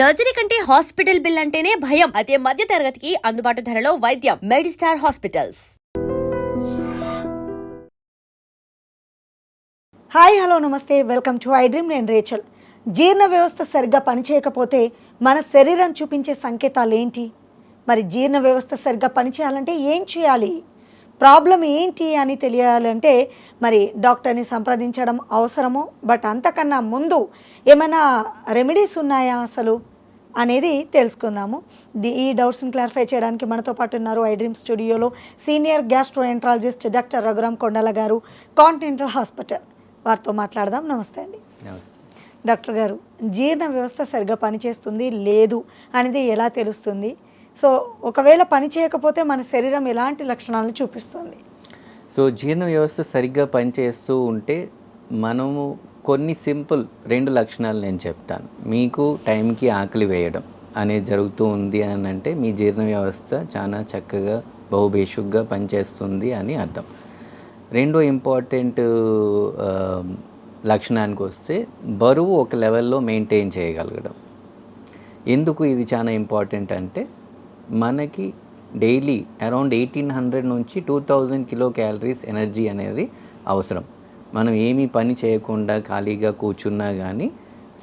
Surgery కంటే hospital bill అంటేనే భయం. అదే మధ్య తరగతికి అందుబాటు ధరలో వైద్యం. Medistar hospitals. హాయ్ హలో నమస్తే, వెల్కమ్ టు ఐ డ్రీమ్. నేను రేచల్. జీర్ణ వ్యవస్థ సరిగ్గా పనిచేయకపోతే మన శరీరం చూపించే సంకేతాలు ఏంటి? మరి జీర్ణ వ్యవస్థ సరిగ్గా పనిచేయాలంటే ఏం చేయాలి? ప్రాబ్లం ఏంటి అని తెలియాలంటే మరి డాక్టర్ని సంప్రదించడం అవసరము. బట్ అంతకన్నా ముందు ఏమైనా రెమెడీస్ ఉన్నాయా అసలు అనేది తెలుసుకుందాము. ఈ డౌట్స్ని క్లారిఫై చేయడానికి మనతో పాటు ఉన్నారు ఐ డ్రీమ్ స్టూడియోలో సీనియర్ గ్యాస్ట్రోఎంట్రాలజిస్ట్ డాక్టర్ రఘురామ్ కొండల గారు, కాంటినెంటల్ హాస్పిటల్. వారితో మాట్లాడదాం. నమస్తే అండి. డాక్టర్ గారు, జీర్ణ వ్యవస్థ సరిగ్గా పనిచేస్తుంది లేదు అనేది ఎలా తెలుస్తుంది? సో ఒకవేళ పని చేయకపోతే మన శరీరం ఎలాంటి లక్షణాలను చూపిస్తుంది? సో జీర్ణ వ్యవస్థ సరిగ్గా పనిచేస్తూ ఉంటే మనము కొన్ని సింపుల్ 2 లక్షణాలు నేను చెప్తాను. మీకు టైంకి ఆకలి వేయడం అనేది జరుగుతూ ఉంది అని అంటే మీ జీర్ణ వ్యవస్థ చాలా చక్కగా బహుబేషుగ్గా పనిచేస్తుంది అని అర్థం. రెండో ఇంపార్టెంట్ లక్షణానికి వస్తే బరువు ఒక లెవెల్లో మెయింటైన్ చేయగలగడం. ఎందుకు ఇది చాలా ఇంపార్టెంట్ అంటే మనకి డైలీ అరౌండ్ 1800 నుంచి 2000 కిలో క్యాలరీస్ ఎనర్జీ అనేది అవసరం. మనం ఏమీ పని చేయకుండా ఖాళీగా కూర్చున్నా కానీ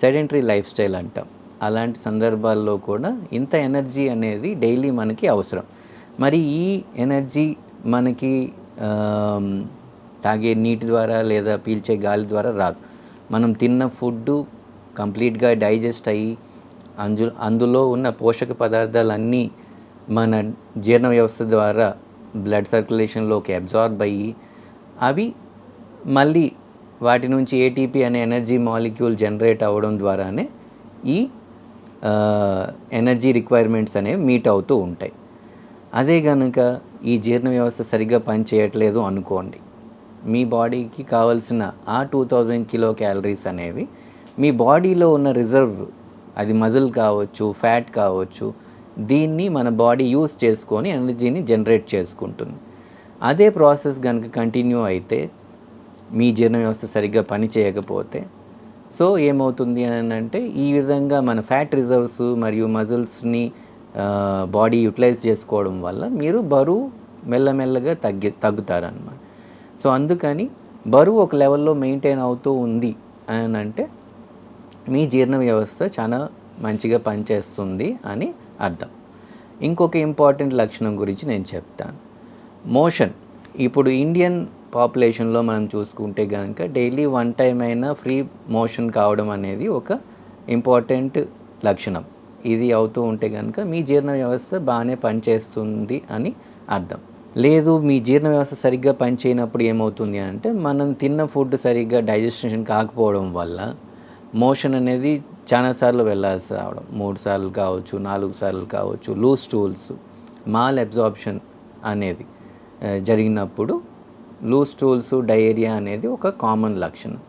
సెడెంటరీ లైఫ్ స్టైల్ అంటాం. అలాంటి సందర్భాల్లో కూడా ఇంత ఎనర్జీ అనేది డైలీ మనకి అవసరం. మరి ఈ ఎనర్జీ మనకి తాగే నీటి ద్వారా లేదా పీల్చే గాలి ద్వారా రాదు. మనం తిన్న ఫుడ్ కంప్లీట్గా డైజెస్ట్ అయ్యి అందులో ఉన్న పోషక పదార్థాలన్నీ మన జీర్ణ వ్యవస్థ ద్వారా బ్లడ్ సర్క్యులేషన్లోకి అబ్జార్బ్ అయ్యి అవి మళ్ళీ వాటి నుంచి ఏటీపీ అనే ఎనర్జీ మాలిక్యూల్ జనరేట్ అవ్వడం ద్వారానే ఈ ఎనర్జీ రిక్వైర్మెంట్స్ అనేవి మీట్ అవుతూ ఉంటాయి. అదే కనుక ఈ జీర్ణ వ్యవస్థ సరిగ్గా పనిచేయట్లేదు అనుకోండి, మీ బాడీకి కావాల్సిన ఆ 2000 కిలో క్యాలరీస్ అనేవి మీ బాడీలో ఉన్న రిజర్వ్, అది మజిల్ కావచ్చు, ఫ్యాట్ కావచ్చు, దీన్ని మన బాడీ యూస్ చేసుకొని ఎనర్జీని జనరేట్ చేసుకుంటుంది. అదే ప్రాసెస్ కనుక కంటిన్యూ అయితే మీ జీర్ణ వ్యవస్థ సరిగ్గా పని చేయకపోతే సో ఏమవుతుంది అని అంటే ఈ విధంగా మన ఫ్యాట్ రిజర్వ్స్ మరియు మజిల్స్ని బాడీ యూటిలైజ్ చేసుకోవడం వల్ల మీరు బరువు మెల్లమెల్లగా తగ్గుతారన్నమాట. సో అందుకని బరువు ఒక లెవెల్లో మెయింటైన్ అవుతూ ఉంది అని అంటే మీ జీర్ణ వ్యవస్థ చాలా మంచిగా పనిచేస్తుంది అని అర్థం. ఇంకొక ఇంపార్టెంట్ లక్షణం గురించి నేను చెప్తాను. మోషన్. ఇప్పుడు ఇండియన్ పాపులేషన్లో మనం చూసుకుంటే కనుక డైలీ 1 టైం అయినా ఫ్రీ మోషన్ కావడం అనేది ఒక ఇంపార్టెంట్ లక్షణం. ఇది అవుతూ ఉంటే కనుక మీ జీర్ణ వ్యవస్థ బాగానే పనిచేస్తుంది అని అర్థం. లేదు, మీ జీర్ణ వ్యవస్థ సరిగ్గా పనిచేయనప్పుడు ఏమవుతుంది అంటే మనం తిన్న ఫుడ్ సరిగ్గా డైజెషన్ కాకపోవడం వల్ల మోషన్ అనేది చాలాసార్లు వెళ్ళాల్సి రావడం, 3 సార్లు కావచ్చు, 4 సార్లు కావచ్చు, లూజ్ స్టూల్స్, మాల్ అబ్జార్ప్షన్ అనేది జరిగినప్పుడు లూజ్ స్టూల్స్, డయేరియా అనేది ఒక కామన్ లక్షణం.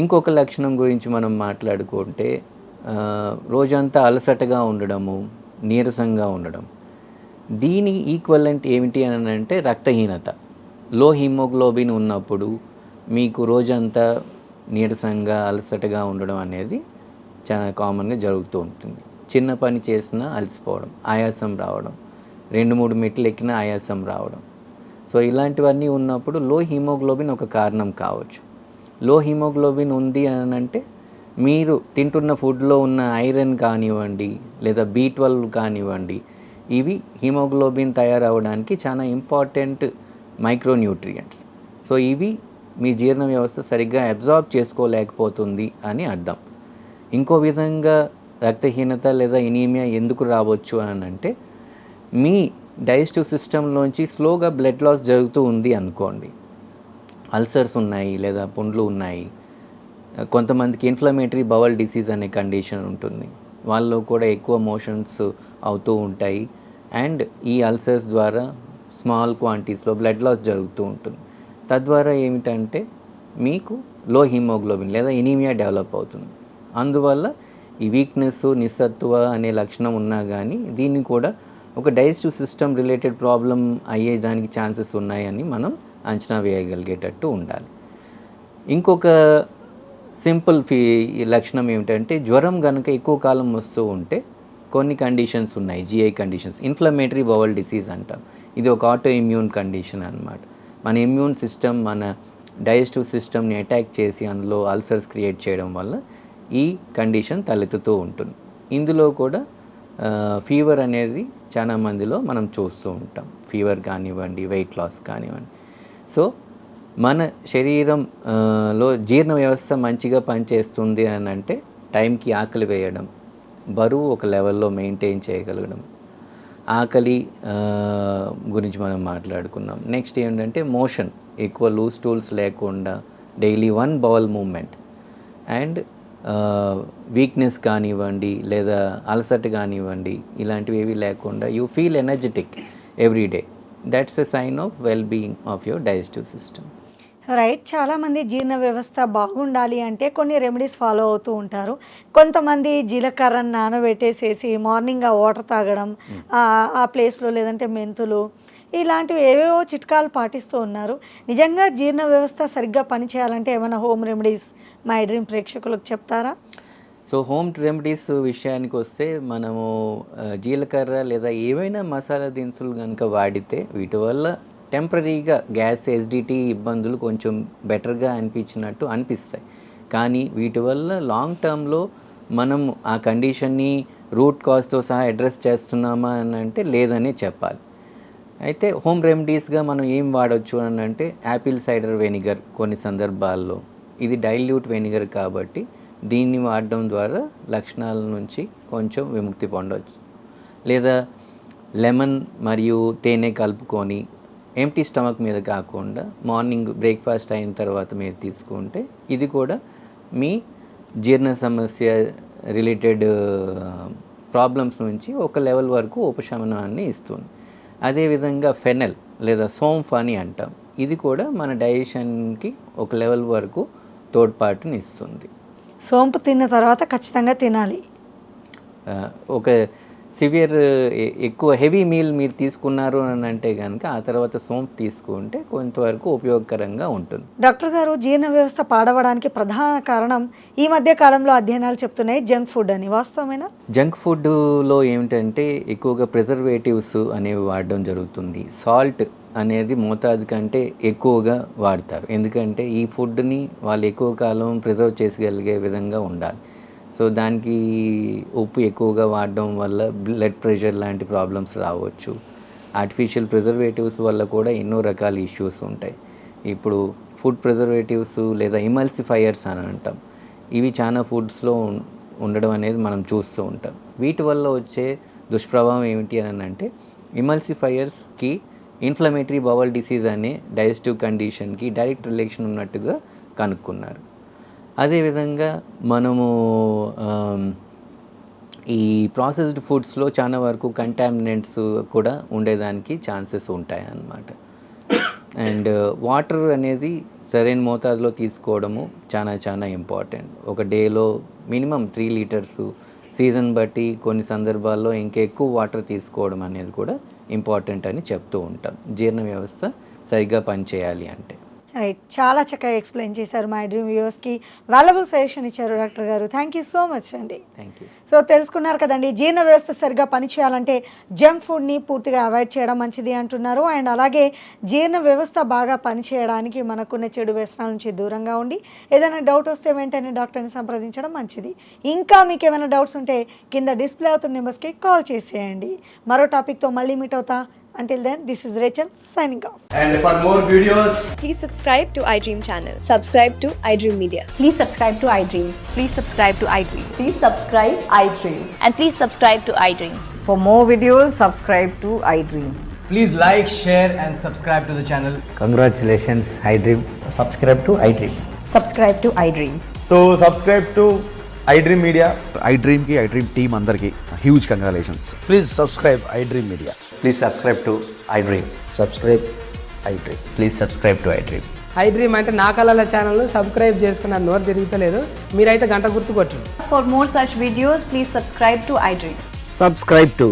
ఇంకొక లక్షణం గురించి మనం మాట్లాడుకుంటే రోజంతా అలసటగా ఉండడము, నీరసంగా ఉండడం. దీని ఈక్వలెంట్ ఏమిటి అని అంటే రక్తహీనత. లో హిమోగ్లోబిన్ ఉన్నప్పుడు మీకు రోజంతా నీరసంగా అలసటగా ఉండడం అనేది చాలా కామన్గా జరుగుతూ ఉంటుంది. చిన్న పని చేసినా అలసిపోవడం, ఆయాసం రావడం, 2-3 మెట్లు ఎక్కినా ఆయాసం రావడం. సో ఇలాంటివన్నీ ఉన్నప్పుడు లో హిమోగ్లోబిన్ ఒక కారణం కావచ్చు. లో హిమోగ్లోబిన్ ఉంది అని అంటే మీరు తింటున్న ఫుడ్లో ఉన్న ఐరన్ కానివ్వండి లేదా B12 కానివ్వండి, ఇవి హిమోగ్లోబిన్ తయారవడానికి చాలా ఇంపార్టెంట్ మైక్రోన్యూట్రియంట్స్. సో ఇవి మీ జీర్ణ వ్యవస్థ సరిగ్గా అబ్జార్బ్ చేసుకోలేకపోతుంది అని అర్థం. ఇంకో విధంగా రక్తహీనత లేదా ఎనీమియా ఎందుకు రావచ్చు అని అంటే మీ డైజెస్టివ్ సిస్టంలోంచి స్లోగా బ్లడ్ లాస్ జరుగుతూ ఉంది అనుకోండి. అల్సర్స్ ఉన్నాయి లేదా పుండ్లు ఉన్నాయి. కొంతమందికి ఇన్ఫ్లమేటరీ బవల్ డిసీజ్ అనే కండిషన్ ఉంటుంది. వాళ్ళలో కూడా ఎక్కువ మోషన్స్ అవుతూ ఉంటాయి అండ్ ఈ అల్సర్స్ ద్వారా స్మాల్ క్వాంటిటీస్లో బ్లడ్ లాస్ జరుగుతూ ఉంటుంది. తద్వారా ఏమిటంటే మీకు లో హిమోగ్లోబిన్ లేదా ఎనీమియా డెవలప్ అవుతుంది. అందువల్ల ఈ వీక్నెస్, నిస్సత్తువ అనే లక్షణం ఉన్నా కానీ దీన్ని కూడా ఒక డైజెస్టివ్ సిస్టమ్ రిలేటెడ్ ప్రాబ్లం అయ్యేదానికి ఛాన్సెస్ ఉన్నాయని మనం అంచనా వేయగలిగేటట్టు ఉండాలి. ఇంకొక సింపుల్ లక్షణం ఏమిటంటే జ్వరం కనుక ఎక్కువ కాలం వస్తూ ఉంటే కొన్ని కండిషన్స్ ఉన్నాయి, GI conditions. Inflammatory bowl disease అంటాం. ఇది ఒక ఆటో ఇమ్యూన్ కండిషన్ అన్నమాట. మన ఇమ్యూన్ సిస్టమ్ మన డైజెస్టివ్ సిస్టమ్ని అటాక్ చేసి అందులో అల్సర్స్ క్రియేట్ చేయడం వల్ల ఈ కండిషన్ తలెత్తుతూ ఉంటుంది. ఇందులో కూడా ఫీవర్ అనేది చాలా మందిలో మనం చూస్తూ ఉంటాం. ఫీవర్ కానివ్వండి, వెయిట్ లాస్ కానివ్వండి. సో మన శరీరంలో జీర్ణ వ్యవస్థ మంచిగా పనిచేస్తుంది అని అంటే టైంకి ఆకలి వేయడం, బరువు ఒక లెవెల్లో మెయింటైన్ చేయగలగడం, ఆకలి గురించి మనం మాట్లాడుకున్నాం. నెక్స్ట్ ఏంటంటే మోషన్, ఎక్కువ లూజ్ టూల్స్ లేకుండా daily 1 bowel movement, and weakness కానివ్వండి లేదా అలసట కానివ్వండి ఇలాంటివి ఏవి లేకుండా you feel energetic every day. That's a sign of well being of your digestive system. Right. చాలామంది జీర్ణ వ్యవస్థ బాగుండాలి అంటే కొన్ని రెమెడీస్ ఫాలో అవుతూ ఉంటారు. కొంతమంది జీలకర్రను నానబెట్టేసేసి మార్నింగ్ ఆ వాటర్ తాగడం, ఆ ప్లేస్లో లేదంటే మెంతులు, ఇలాంటివి ఏవేవో చిట్కాలు పాటిస్తూ ఉన్నారు. నిజంగా జీర్ణ వ్యవస్థ సరిగ్గా పనిచేయాలంటే ఏమైనా హోమ్ రెమెడీస్ మా డ్రీమ్ ప్రేక్షకులకు చెప్తారా? సో హోమ్ రెమెడీస్ విషయానికి వస్తే మనము జీలకర్ర లేదా ఏవైనా మసాలా దినుసులు కనుక వాడితే వీటి వల్ల టెంపరీగా గ్యాస్, ఎసిడిటీ ఇబ్బందులు కొంచెం బెటర్గా అనిపించినట్టు అనిపిస్తాయి. కానీ వీటి వల్ల లాంగ్ టర్మ్లో మనం ఆ కండిషన్ని రూట్ కాజ్తో సహా అడ్రస్ చేస్తున్నామా అని అంటే లేదని చెప్పాలి. అయితే హోమ్ రెమెడీస్గా మనం ఏం వాడవచ్చు అని అంటే యాపిల్ సైడర్ వెనిగర్ కొన్ని సందర్భాల్లో, ఇది డైల్యూట్ వెనిగర్ కాబట్టి దీన్ని వాడడం ద్వారా లక్షణాల నుంచి కొంచెం విముక్తి పొందవచ్చు. లేదా లెమన్ మరియు తేనె కలుపుకొని ఎంప్టీ స్టమక్ మీద కాకుండా మార్నింగ్ బ్రేక్ఫాస్ట్ అయిన తర్వాత మీరు తీసుకుంటే ఇది కూడా మీ జీర్ణ సమస్య రిలేటెడ్ ప్రాబ్లమ్స్ నుంచి ఒక లెవెల్ వరకు ఉపశమనాన్ని ఇస్తుంది. అదేవిధంగా ఫెనెల్ లేదా సోంఫ్ అని అంటాం, ఇది కూడా మన డైజెషన్కి ఒక లెవెల్ వరకు తోడ్పాటుని ఇస్తుంది. సోంపు తిన్న తర్వాత ఖచ్చితంగా తినాలి. ఒక సివియర్ ఎక్కువ హెవీ మీల్ మీరు తీసుకున్నారు అని అంటే కనుక ఆ తర్వాత సోంపు తీసుకుంటే కొంతవరకు ఉపయోగకరంగా ఉంటుంది. డాక్టర్ గారు, జీర్ణ వ్యవస్థ పాడవడానికి ప్రధాన కారణం ఈ మధ్య కాలంలో అధ్యయనాలు చెప్తున్నాయి జంక్ ఫుడ్ అని, వాస్తవమేనా? జంక్ ఫుడ్లో ఏమిటంటే ఎక్కువగా ప్రిజర్వేటివ్స్ అనేవి వాడడం జరుగుతుంది. సాల్ట్ అనేది మోతాదు కంటే ఎక్కువగా వాడతారు, ఎందుకంటే ఈ ఫుడ్ని వాళ్ళు ఎక్కువ కాలం ప్రిజర్వ్ చేయగలిగే విధంగా ఉండాలి. సో దానికి ఉప్పు ఎక్కువగా వాడడం వల్ల బ్లడ్ ప్రెషర్ లాంటి ప్రాబ్లమ్స్ రావచ్చు. ఆర్టిఫిషియల్ ప్రిజర్వేటివ్స్ వల్ల కూడా ఎన్నో రకాల ఇష్యూస్ ఉంటాయి. ఇప్పుడు ఫుడ్ ప్రిజర్వేటివ్స్ లేదా ఇమల్సిఫైయర్స్ అని అంటాం, ఇవి చాలా ఫుడ్స్లో ఉండడం అనేది మనం చూస్తూ ఉంటాం. వీటి వల్ల వచ్చే దుష్ప్రభావం ఏమిటి అని అంటే ఇమల్సిఫైయర్స్కి ఇన్ఫ్లమేటరీ బౌల్ డిసీజ్ అనే డైజెస్టివ్ కండిషన్కి డైరెక్ట్ రిలేషన్ ఉన్నట్టుగా కనుక్కున్నారు. అదేవిధంగా మనము ఈ ప్రాసెస్డ్ ఫుడ్స్లో చాలా వరకు కంటామినెంట్స్ కూడా ఉండేదానికి ఛాన్సెస్ ఉంటాయి అన్నమాట. అండ్ వాటర్ అనేది సరైన మోతాదులో తీసుకోవడము చాలా ఇంపార్టెంట్. ఒక డేలో మినిమం 3 లీటర్స్, సీజన్ బట్టి కొన్ని సందర్భాల్లో ఇంకా ఎక్కువ వాటర్ తీసుకోవడం అనేది కూడా ఇంపార్టెంట్ అని చెప్తూ ఉంటాం జీర్ణ వ్యవస్థ సరిగ్గా పనిచేయాలి అంటే. రైట్. చాలా చక్కగా ఎక్స్ప్లెయిన్ చేశారు. మా డ్రీమ్ వ్యూవర్స్కి వాల్యుబుల్ సజెషన్ ఇచ్చారు డాక్టర్ గారు. థ్యాంక్ యూ సో మచ్ అండి. Thank you. సో తెలుసుకున్నారు కదండి, జీర్ణ వ్యవస్థ సరిగ్గా పనిచేయాలంటే జంక్ ఫుడ్ని పూర్తిగా అవాయిడ్ చేయడం మంచిది అంటున్నారు. అండ్ అలాగే జీర్ణ వ్యవస్థ బాగా పనిచేయడానికి మనకున్న చెడు వ్యసనాల నుంచి దూరంగా ఉండి ఏదైనా డౌట్ వస్తే వెంటనే డాక్టర్ని సంప్రదించడం మంచిది. ఇంకా మీకు ఏమైనా డౌట్స్ ఉంటే కింద డిస్ప్లే అవుతున్న నెంబర్స్కి కాల్ చేసేయండి. మరో టాపిక్తో మళ్ళీ మీట్ అవుతా. Until then, this is Rachel signing off. And for more videos, please subscribe to iDream channel. Subscribe to iDream Media. Please subscribe to iDream. Please subscribe to iDream. Please subscribe iDream. And please subscribe to iDream. For more videos, subscribe to iDream. please like, share and subscribe to the channel. Congratulations, iDream. Subscribe to iDream. Subscribe to iDream. So subscribe to iDream Media. iDream की iDream team अंदर की huge congratulations. Please subscribe iDream Media. Please subscribe to iDream. Subscribe iDream. Please subscribe to iDream. iDream అంటే నా కళల ఛానల్ను subscribe చేసుకున్న నోరు తిరుగుతలేదు, మీరైతే గంట గుర్తు కొట్టండి. For more such videos, please subscribe to iDream. Subscribe to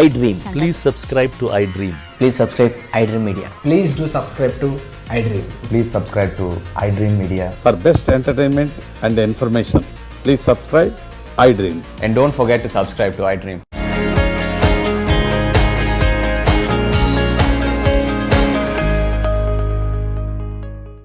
iDream. Please subscribe to iDream. Please subscribe iDream Media. Please do subscribe to iDream. Please subscribe to iDream Media. For best entertainment and information, please subscribe iDream. And don't forget to subscribe to iDream.